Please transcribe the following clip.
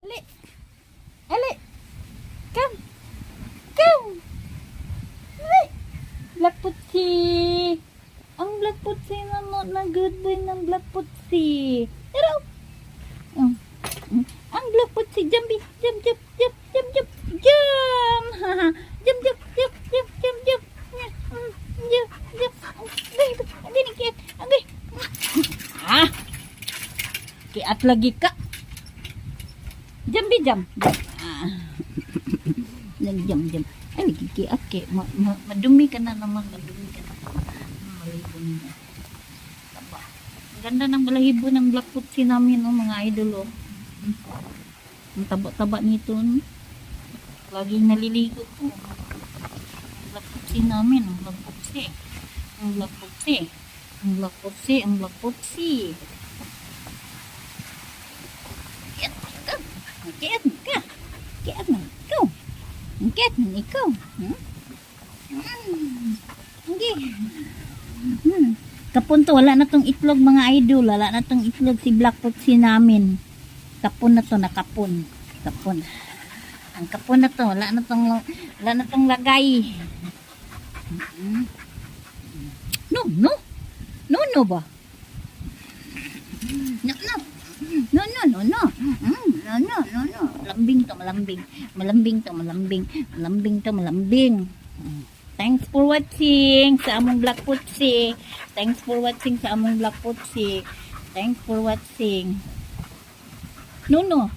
Ali, Ali, come, come. Ali, Black Putsi. Ang Black Putsi na good boy ng Black Putsi. Tara. Ang Black Putsi, jump, jump, jump, jump, jump, jump, jump. Jump, jump, jump, jump, jump, jump. Jump, jump. Hindi ni kiat. Okay. Ah. Kiat lagi ka. Jump, jump. Jump, jump. Ay, nagkikiat ke. Madumi ka na naman. Madumi ka na. Balahibo niya. Taba. Ang ganda ng balahibo ng Black Putsi namin, oh, mga idol, oh. Ang taba-taba nito, no? Laging naliligo po. Ang Black Putsi namin, ang Black Putsi. Ang Black Putsi. Ang Black Putsi. Ang Black Putsi. Kiat ka. Kiat ka. Kiat man ikaw. Kiat man ikaw. Hindi. Kapon to, wala na tong itlog mga idol. Wala na tong itlog si Black Putsi namin. Kapon na to, nakapon. Kapon. Ang kapon na to, wala na tong lagay. No, no. No, no ba? No, no. No, no, no, no. No, no, no, no. Malambing to, malambing. Malambing to, malambing. Malambing to, malambing. Thanks for watching sa among Black Putsi. Thanks for watching sa among Black Putsi. Thanks for watching. No, no.